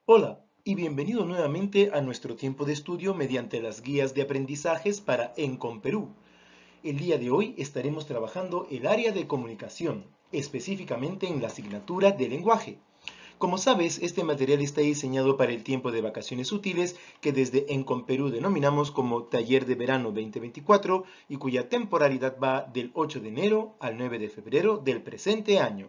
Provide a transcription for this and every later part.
Hola y bienvenido nuevamente a nuestro tiempo de estudio mediante las guías de aprendizajes para ENCOM Perú. El día de hoy estaremos trabajando el área de comunicación, específicamente en la asignatura de lenguaje. Como sabes, este material está diseñado para el tiempo de vacaciones útiles que desde ENCOM Perú denominamos como Taller de Verano 2024 y cuya temporalidad va del 8 de enero al 9 de febrero del presente año.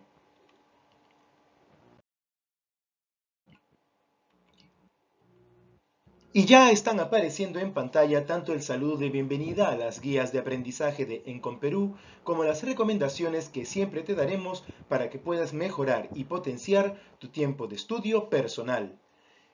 Y ya están apareciendo en pantalla tanto el saludo de bienvenida a las guías de aprendizaje de Encom Perú, como las recomendaciones que siempre te daremos para que puedas mejorar y potenciar tu tiempo de estudio personal.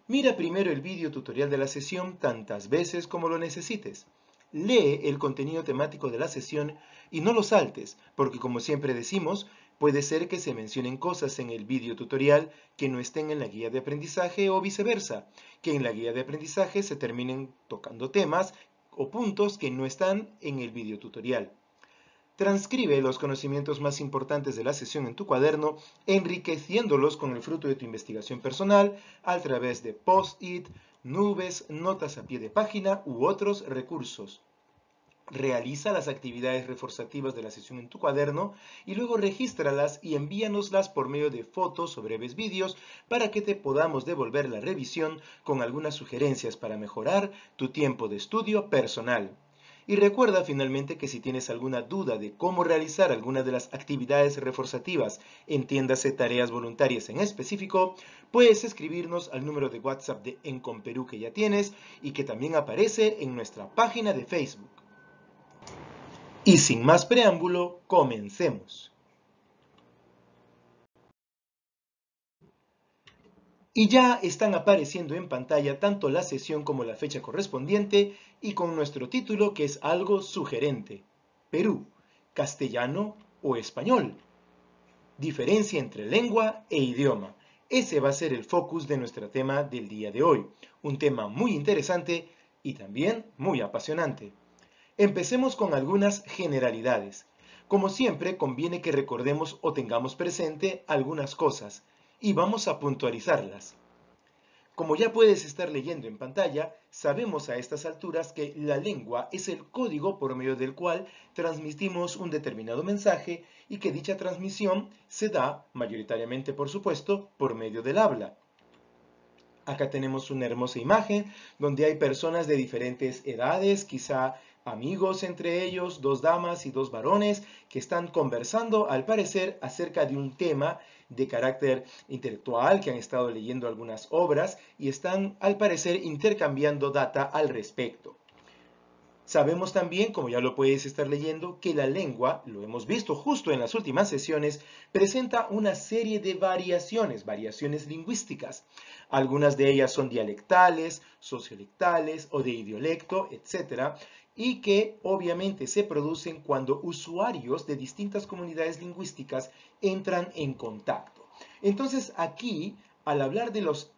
Mira primero el vídeo tutorial de la sesión tantas veces como lo necesites. Lee el contenido temático de la sesión y no lo saltes, porque como siempre decimos, puede ser que se mencionen cosas en el vídeo tutorial que no estén en la guía de aprendizaje o viceversa, que en la guía de aprendizaje se terminen tocando temas o puntos que no están en el vídeo tutorial. Transcribe los conocimientos más importantes de la sesión en tu cuaderno, enriqueciéndolos con el fruto de tu investigación personal a través de post-it, nubes, notas a pie de página u otros recursos. Realiza las actividades reforzativas de la sesión en tu cuaderno y luego regístralas y envíanoslas por medio de fotos o breves vídeos para que te podamos devolver la revisión con algunas sugerencias para mejorar tu tiempo de estudio personal. Y recuerda finalmente que si tienes alguna duda de cómo realizar alguna de las actividades reforzativas, entiéndase tareas voluntarias en específico, puedes escribirnos al número de WhatsApp de Encom Perú que ya tienes y que también aparece en nuestra página de Facebook. Y sin más preámbulo, comencemos. Y ya están apareciendo en pantalla tanto la sesión como la fecha correspondiente y con nuestro título que es algo sugerente. Perú, castellano o español. Diferencia entre lengua e idioma. Ese va a ser el focus de nuestro tema del día de hoy. Un tema muy interesante y también muy apasionante. Empecemos con algunas generalidades. Como siempre, conviene que recordemos o tengamos presente algunas cosas y vamos a puntualizarlas. Como ya puedes estar leyendo en pantalla, sabemos a estas alturas que la lengua es el código por medio del cual transmitimos un determinado mensaje y que dicha transmisión se da, mayoritariamente por supuesto, por medio del habla. Acá tenemos una hermosa imagen donde hay personas de diferentes edades, quizá amigos entre ellos, dos damas y dos varones que están conversando al parecer acerca de un tema de carácter intelectual, que han estado leyendo algunas obras y están al parecer intercambiando data al respecto. Sabemos también, como ya lo puedes estar leyendo, que la lengua, lo hemos visto justo en las últimas sesiones, presenta una serie de variaciones lingüísticas. Algunas de ellas son dialectales, sociolectales o de idiolecto, etc. Y que obviamente se producen cuando usuarios de distintas comunidades lingüísticas entran en contacto. Entonces aquí, al hablar de los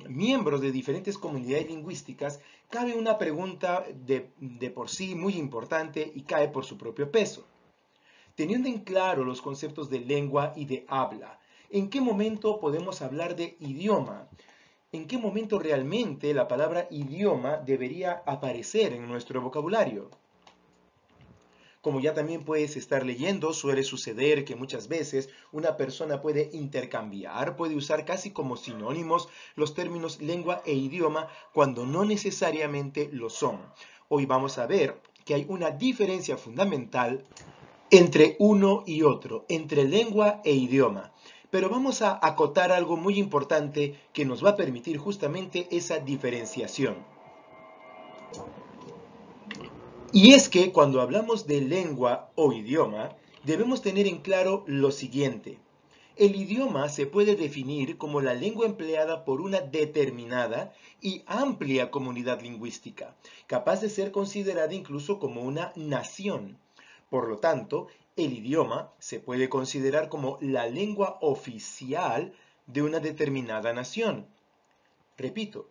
miembros de diferentes comunidades lingüísticas, cabe una pregunta de por sí muy importante y cae por su propio peso. Teniendo en claro los conceptos de lengua y de habla, ¿en qué momento podemos hablar de idioma? ¿En qué momento realmente la palabra idioma debería aparecer en nuestro vocabulario? Como ya también puedes estar leyendo, suele suceder que muchas veces una persona puede intercambiar, puede usar casi como sinónimos los términos lengua e idioma cuando no necesariamente lo son. Hoy vamos a ver que hay una diferencia fundamental entre uno y otro, entre lengua e idioma. Pero vamos a acotar algo muy importante que nos va a permitir justamente esa diferenciación. Y es que cuando hablamos de lengua o idioma, debemos tener en claro lo siguiente. El idioma se puede definir como la lengua empleada por una determinada y amplia comunidad lingüística, capaz de ser considerada incluso como una nación. Por lo tanto, el idioma se puede considerar como la lengua oficial de una determinada nación. Repito,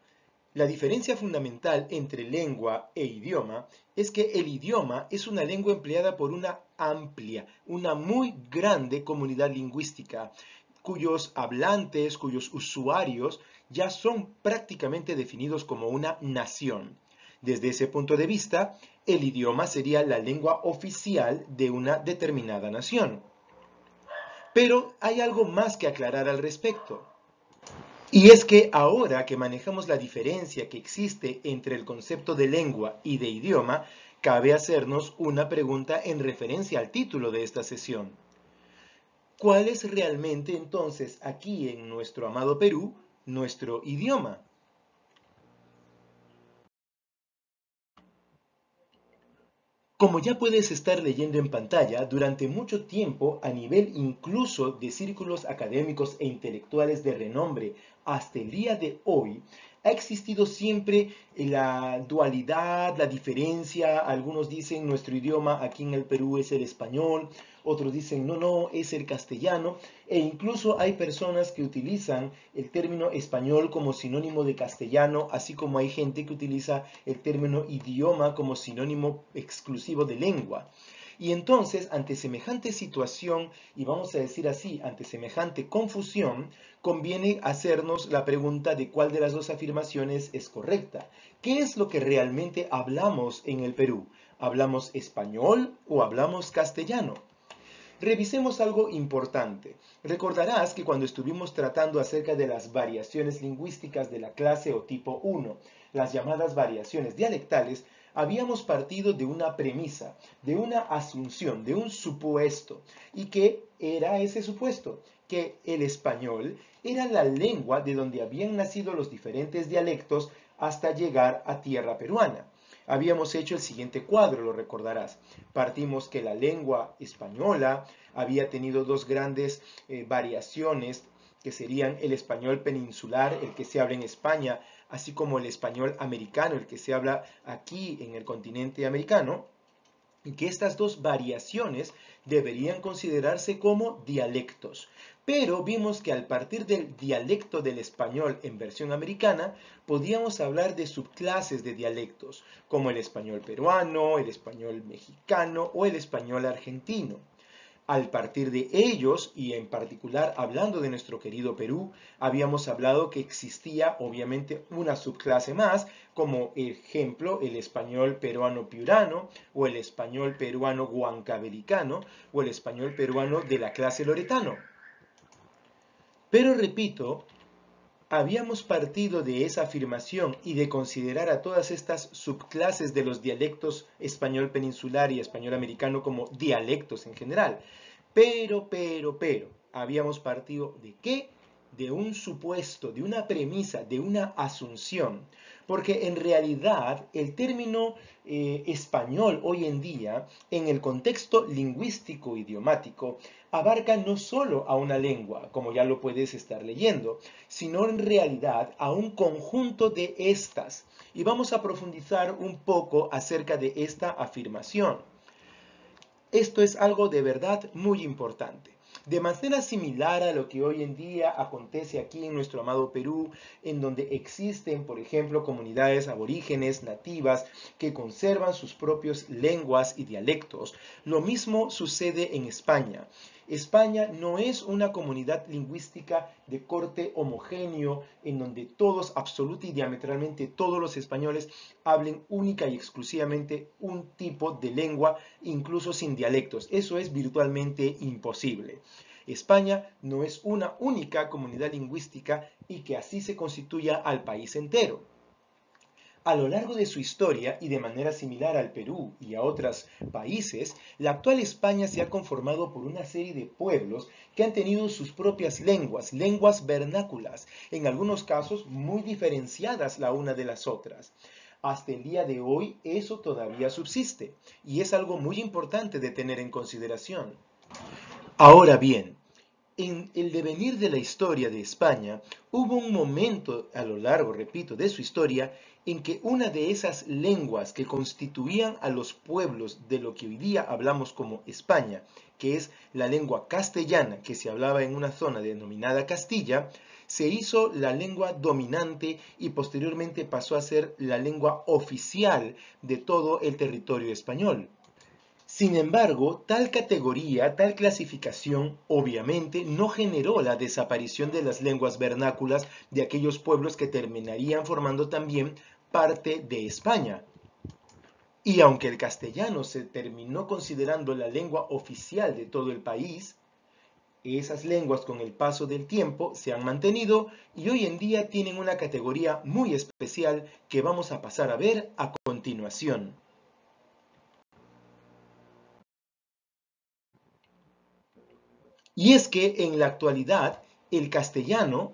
la diferencia fundamental entre lengua e idioma es que el idioma es una lengua empleada por una amplia, una muy grande comunidad lingüística, cuyos hablantes, cuyos usuarios ya son prácticamente definidos como una nación. Desde ese punto de vista, el idioma sería la lengua oficial de una determinada nación. Pero hay algo más que aclarar al respecto. Y es que ahora que manejamos la diferencia que existe entre el concepto de lengua y de idioma, cabe hacernos una pregunta en referencia al título de esta sesión. ¿Cuál es realmente entonces aquí en nuestro amado Perú nuestro idioma? Como ya puedes estar leyendo en pantalla, durante mucho tiempo, a nivel incluso de círculos académicos e intelectuales de renombre, hasta el día de hoy, ha existido siempre la dualidad, la diferencia. Algunos dicen nuestro idioma aquí en el Perú es el español, otros dicen no, no, es el castellano, e incluso hay personas que utilizan el término español como sinónimo de castellano, así como hay gente que utiliza el término idioma como sinónimo exclusivo de lengua. Y entonces, ante semejante situación, y vamos a decir así, ante semejante confusión, conviene hacernos la pregunta de cuál de las dos afirmaciones es correcta. ¿Qué es lo que realmente hablamos en el Perú? ¿Hablamos español o hablamos castellano? Revisemos algo importante. Recordarás que cuando estuvimos tratando acerca de las variaciones lingüísticas de la clase o tipo 1, las llamadas variaciones dialectales, habíamos partido de una premisa, de una asunción, de un supuesto. ¿Y qué era ese supuesto? Que el español era la lengua de donde habían nacido los diferentes dialectos hasta llegar a tierra peruana. Habíamos hecho el siguiente cuadro, lo recordarás. Partimos que la lengua española había tenido dos grandes variaciones, que serían el español peninsular, el que se habla en España, así como el español americano, el que se habla aquí en el continente americano, y que estas dos variaciones deberían considerarse como dialectos. Pero vimos que al partir del dialecto del español en versión americana, podíamos hablar de subclases de dialectos, como el español peruano, el español mexicano o el español argentino. Al partir de ellos, y en particular hablando de nuestro querido Perú, habíamos hablado que existía obviamente una subclase más, como ejemplo el español peruano piurano, o el español peruano huancabelicano, o el español peruano de la clase loretano. Pero repito, habíamos partido de esa afirmación y de considerar a todas estas subclases de los dialectos español peninsular y español americano como dialectos en general. Pero, habíamos partido ¿de qué? De un supuesto, de una premisa, de una asunción. Porque en realidad el término español hoy en día, en el contexto lingüístico idiomático, abarca no solo a una lengua, como ya lo puedes estar leyendo, sino en realidad a un conjunto de estas. Y vamos a profundizar un poco acerca de esta afirmación. Esto es algo de verdad muy importante. De manera similar a lo que hoy en día acontece aquí en nuestro amado Perú, en donde existen, por ejemplo, comunidades aborígenes nativas que conservan sus propias lenguas y dialectos, lo mismo sucede en España. España no es una comunidad lingüística de corte homogéneo en donde todos, absoluta y diametralmente todos los españoles hablen única y exclusivamente un tipo de lengua, incluso sin dialectos. Eso es virtualmente imposible. España no es una única comunidad lingüística y que así se constituya al país entero. A lo largo de su historia y de manera similar al Perú y a otros países, la actual España se ha conformado por una serie de pueblos que han tenido sus propias lenguas, lenguas vernáculas, en algunos casos muy diferenciadas la una de las otras. Hasta el día de hoy eso todavía subsiste y es algo muy importante de tener en consideración. Ahora bien, en el devenir de la historia de España, hubo un momento a lo largo, repito, de su historia, en que una de esas lenguas que constituían a los pueblos de lo que hoy día hablamos como España, que es la lengua castellana que se hablaba en una zona denominada Castilla, se hizo la lengua dominante y posteriormente pasó a ser la lengua oficial de todo el territorio español. Sin embargo, tal categoría, tal clasificación, obviamente no generó la desaparición de las lenguas vernáculas de aquellos pueblos que terminarían formando también parte de España. Y aunque el castellano se terminó considerando la lengua oficial de todo el país, esas lenguas con el paso del tiempo se han mantenido y hoy en día tienen una categoría muy especial que vamos a pasar a ver a continuación. Y es que en la actualidad el castellano,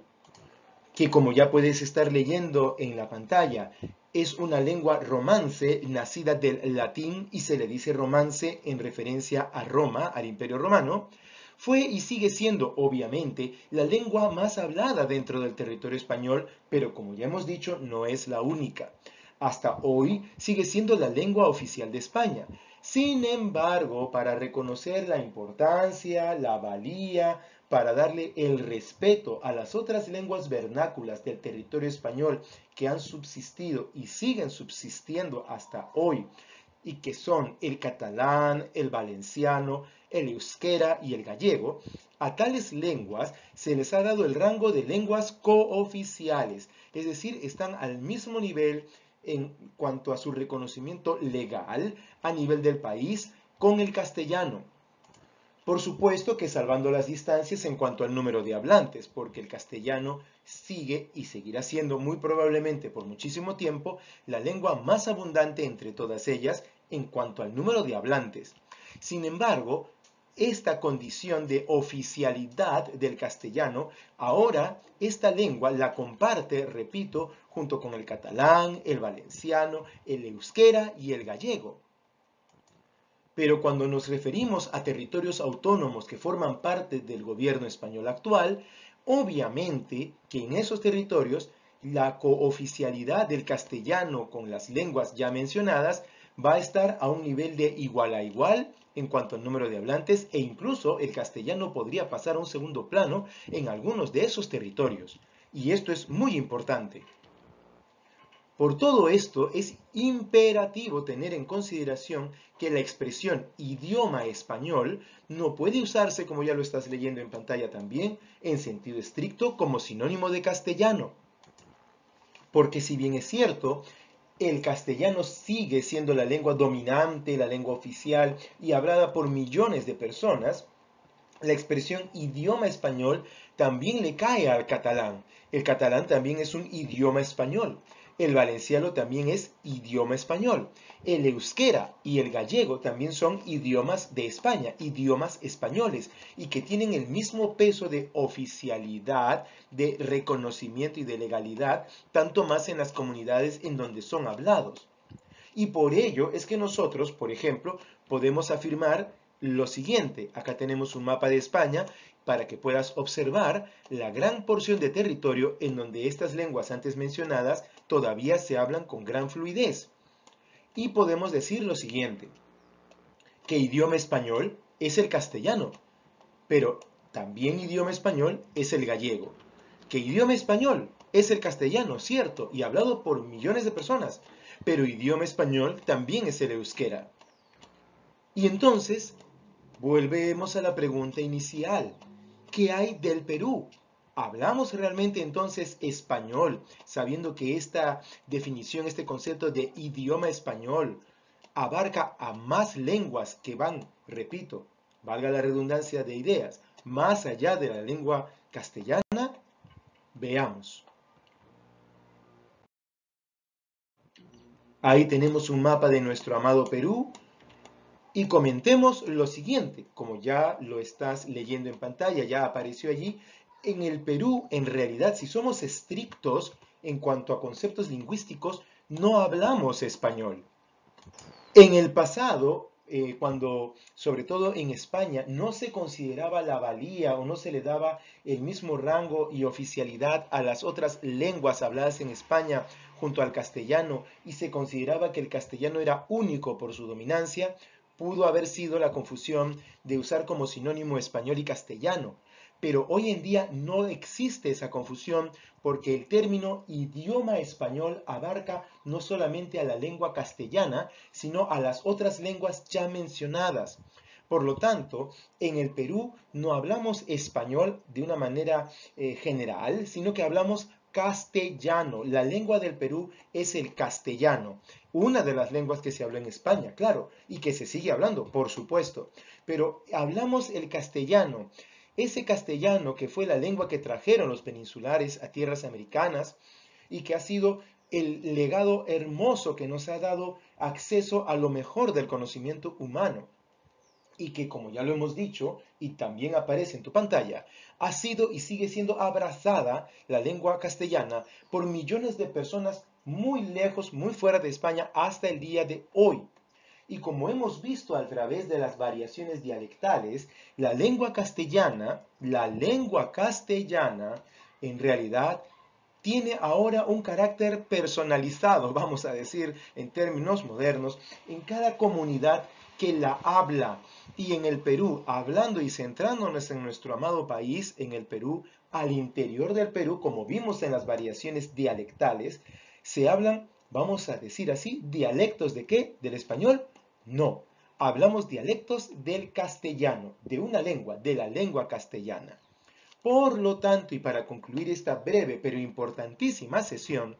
que como ya puedes estar leyendo en la pantalla, es una lengua romance nacida del latín y se le dice romance en referencia a Roma, al Imperio Romano, fue y sigue siendo, obviamente, la lengua más hablada dentro del territorio español, pero como ya hemos dicho, no es la única. Hasta hoy sigue siendo la lengua oficial de España. Sin embargo, para reconocer la importancia, la valía, para darle el respeto a las otras lenguas vernáculas del territorio español que han subsistido y siguen subsistiendo hasta hoy, y que son el catalán, el valenciano, el euskera y el gallego, a tales lenguas se les ha dado el rango de lenguas cooficiales, es decir, están al mismo nivel en cuanto a su reconocimiento legal a nivel del país con el castellano. Por supuesto que salvando las distancias en cuanto al número de hablantes, porque el castellano sigue y seguirá siendo muy probablemente por muchísimo tiempo la lengua más abundante entre todas ellas en cuanto al número de hablantes. Sin embargo, esta condición de oficialidad del castellano, ahora esta lengua la comparte, repito, junto con el catalán, el valenciano, el euskera y el gallego. Pero cuando nos referimos a territorios autónomos que forman parte del gobierno español actual, obviamente que en esos territorios la cooficialidad del castellano con las lenguas ya mencionadas va a estar a un nivel de igual a igual en cuanto al número de hablantes e incluso el castellano podría pasar a un segundo plano en algunos de esos territorios. Y esto es muy importante. Por todo esto, es imperativo tener en consideración que la expresión idioma español no puede usarse, como ya lo estás leyendo en pantalla también, en sentido estricto como sinónimo de castellano. Porque si bien es cierto, el castellano sigue siendo la lengua dominante, la lengua oficial y hablada por millones de personas, la expresión idioma español también le cae al catalán. El catalán también es un idioma español. El valenciano también es idioma español. El euskera y el gallego también son idiomas de España, idiomas españoles, y que tienen el mismo peso de oficialidad, de reconocimiento y de legalidad, tanto más en las comunidades en donde son hablados. Y por ello es que nosotros, por ejemplo, podemos afirmar lo siguiente. Acá tenemos un mapa de España para que puedas observar la gran porción de territorio en donde estas lenguas antes mencionadas todavía se hablan con gran fluidez. Y podemos decir lo siguiente, que idioma español es el castellano, pero también idioma español es el gallego. Que idioma español es el castellano, cierto, y hablado por millones de personas, pero idioma español también es el euskera. Y entonces, volvemos a la pregunta inicial. ¿Qué hay del Perú? ¿Hablamos realmente entonces español, sabiendo que esta definición, este concepto de idioma español, abarca a más lenguas que van, repito, valga la redundancia de ideas, más allá de la lengua castellana? Veamos. Ahí tenemos un mapa de nuestro amado Perú y comentemos lo siguiente, como ya lo estás leyendo en pantalla, ya apareció allí. En el Perú, en realidad, si somos estrictos en cuanto a conceptos lingüísticos, no hablamos español. En el pasado, cuando, sobre todo en España, no se consideraba la valía o no se le daba el mismo rango y oficialidad a las otras lenguas habladas en España junto al castellano y se consideraba que el castellano era único por su dominancia, pudo haber sido la confusión de usar como sinónimo español y castellano, pero hoy en día no existe esa confusión porque el término idioma español abarca no solamente a la lengua castellana, sino a las otras lenguas ya mencionadas. Por lo tanto, en el Perú no hablamos español de una manera general, sino que hablamos castellano. La lengua del Perú es el castellano, una de las lenguas que se habla en España, claro, y que se sigue hablando, por supuesto. Pero hablamos el castellano, ese castellano que fue la lengua que trajeron los peninsulares a tierras americanas y que ha sido el legado hermoso que nos ha dado acceso a lo mejor del conocimiento humano y que, como ya lo hemos dicho, y también aparece en tu pantalla, ha sido y sigue siendo abrazada la lengua castellana por millones de personas muy lejos, muy fuera de España, hasta el día de hoy. Y como hemos visto a través de las variaciones dialectales, la lengua castellana, en realidad tiene ahora un carácter personalizado, vamos a decir en términos modernos, en cada comunidad que la habla. Y en el Perú, hablando y centrándonos en nuestro amado país, en el Perú, al interior del Perú, como vimos en las variaciones dialectales, se hablan, vamos a decir así, dialectos ¿de qué? ¿Del español? No, hablamos dialectos del castellano, de una lengua, de la lengua castellana. Por lo tanto, y para concluir esta breve pero importantísima sesión,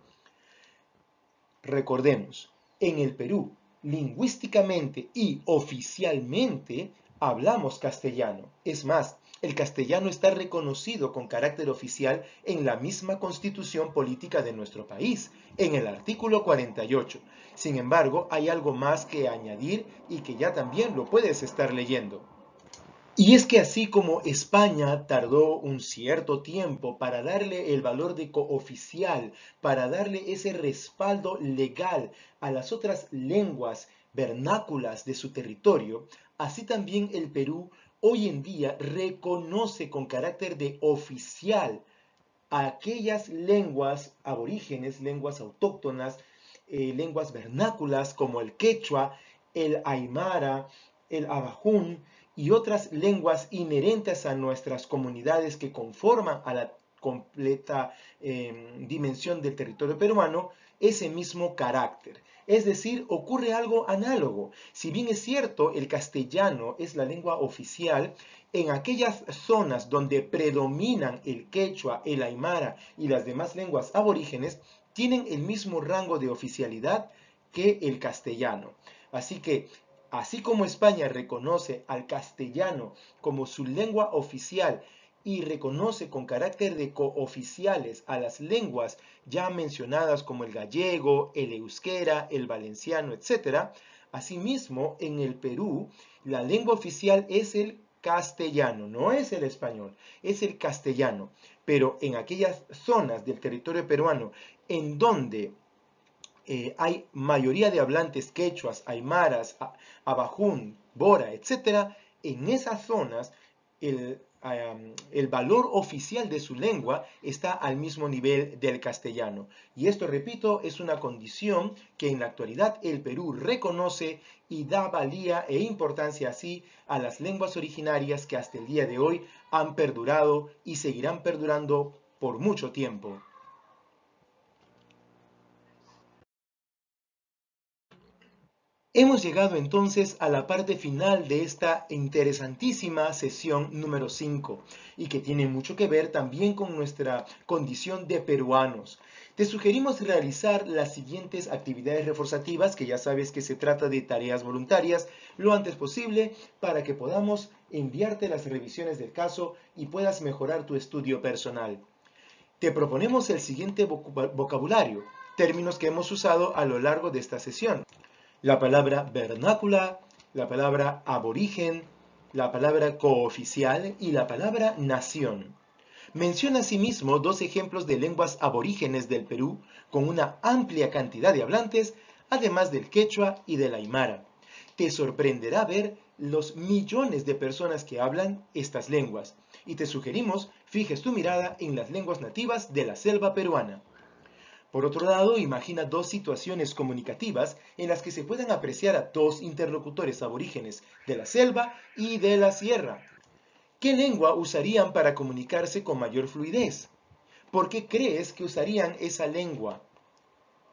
recordemos, en el Perú, lingüísticamente y oficialmente, hablamos castellano. Es más, el castellano está reconocido con carácter oficial en la misma constitución política de nuestro país, en el artículo 48. Sin embargo, hay algo más que añadir y que ya también lo puedes estar leyendo. Y es que así como España tardó un cierto tiempo para darle el valor de cooficial, para darle ese respaldo legal a las otras lenguas vernáculas de su territorio, así también el Perú hoy en día reconoce con carácter de oficial a aquellas lenguas aborígenes, lenguas autóctonas, lenguas vernáculas como el quechua, el aymara, el abajún y otras lenguas inherentes a nuestras comunidades que conforman a la completa dimensión del territorio peruano, ese mismo carácter. Es decir, ocurre algo análogo. Si bien es cierto, el castellano es la lengua oficial, en aquellas zonas donde predominan el quechua, el aymara y las demás lenguas aborígenes, tienen el mismo rango de oficialidad que el castellano. Así que, así como España reconoce al castellano como su lengua oficial y reconoce con carácter de cooficiales a las lenguas ya mencionadas como el gallego, el euskera, el valenciano, etc., asimismo, en el Perú, la lengua oficial es el castellano, no es el español, es el castellano. Pero en aquellas zonas del territorio peruano en donde hay mayoría de hablantes quechuas, aymaras, abajún, bora, etc., en esas zonas el valor oficial de su lengua está al mismo nivel del castellano. Y esto, repito, es una condición que en la actualidad el Perú reconoce y da valía e importancia así a las lenguas originarias que hasta el día de hoy han perdurado y seguirán perdurando por mucho tiempo. Hemos llegado entonces a la parte final de esta interesantísima sesión número 5 y que tiene mucho que ver también con nuestra condición de peruanos. Te sugerimos realizar las siguientes actividades reforzativas, que ya sabes que se trata de tareas voluntarias, lo antes posible para que podamos enviarte las revisiones del caso y puedas mejorar tu estudio personal. Te proponemos el siguiente vocabulario, términos que hemos usado a lo largo de esta sesión. La palabra vernácula, la palabra aborigen, la palabra cooficial y la palabra nación. Menciona asimismo dos ejemplos de lenguas aborígenes del Perú con una amplia cantidad de hablantes, además del quechua y del aymara. Te sorprenderá ver los millones de personas que hablan estas lenguas y te sugerimos fijes tu mirada en las lenguas nativas de la selva peruana. Por otro lado, imagina dos situaciones comunicativas en las que se puedan apreciar a dos interlocutores aborígenes de la selva y de la sierra. ¿Qué lengua usarían para comunicarse con mayor fluidez? ¿Por qué crees que usarían esa lengua?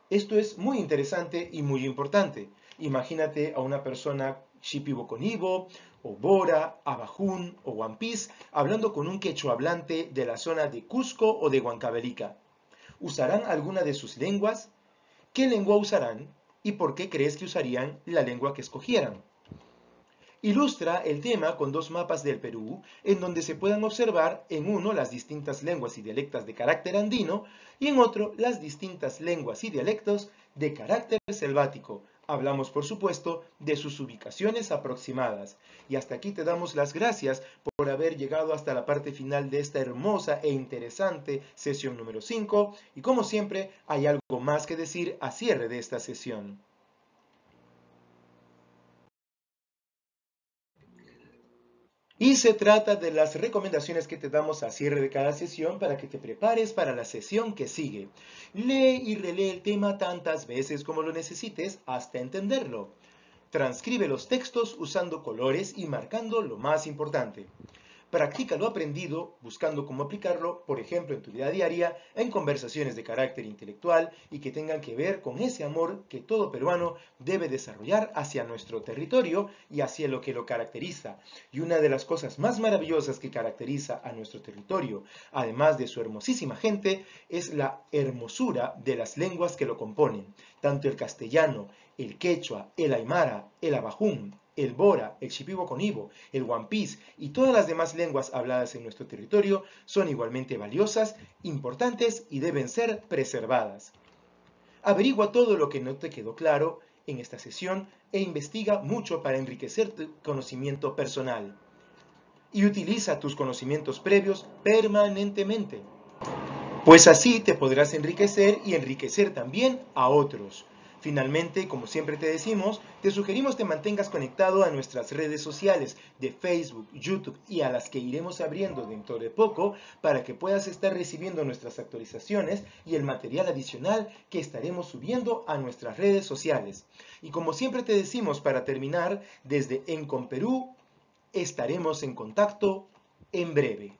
Esto es muy interesante y muy importante. Imagínate a una persona Shipibo-Conibo, o Bora, Abajún o Wampis hablando con un quechua hablante de la zona de Cusco o de Huancavelica. ¿Usarán alguna de sus lenguas? ¿Qué lengua usarán? ¿Y por qué crees que usarían la lengua que escogieran? Ilustra el tema con dos mapas del Perú, en donde se puedan observar en uno las distintas lenguas y dialectos de carácter andino y en otro las distintas lenguas y dialectos de carácter selvático. Hablamos, por supuesto, de sus ubicaciones aproximadas. Y hasta aquí te damos las gracias por haber llegado hasta la parte final de esta hermosa e interesante sesión número 5. Y como siempre, hay algo más que decir a cierre de esta sesión. Y se trata de las recomendaciones que te damos a cierre de cada sesión para que te prepares para la sesión que sigue. Lee y relee el tema tantas veces como lo necesites hasta entenderlo. Transcribe los textos usando colores y marcando lo más importante. Practica lo aprendido buscando cómo aplicarlo, por ejemplo, en tu vida diaria, en conversaciones de carácter intelectual y que tengan que ver con ese amor que todo peruano debe desarrollar hacia nuestro territorio y hacia lo que lo caracteriza. Y una de las cosas más maravillosas que caracteriza a nuestro territorio, además de su hermosísima gente, es la hermosura de las lenguas que lo componen. Tanto el castellano, el quechua, el aymara, el abajún, el bora, el shipibo-conibo, el wampis y todas las demás lenguas habladas en nuestro territorio son igualmente valiosas, importantes y deben ser preservadas. Averigua todo lo que no te quedó claro en esta sesión e investiga mucho para enriquecer tu conocimiento personal. Y utiliza tus conocimientos previos permanentemente, pues así te podrás enriquecer y enriquecer también a otros. Finalmente, como siempre te decimos, te sugerimos te mantengas conectado a nuestras redes sociales de Facebook, YouTube y a las que iremos abriendo dentro de poco para que puedas estar recibiendo nuestras actualizaciones y el material adicional que estaremos subiendo a nuestras redes sociales. Y como siempre te decimos para terminar, desde Encom Perú estaremos en contacto en breve.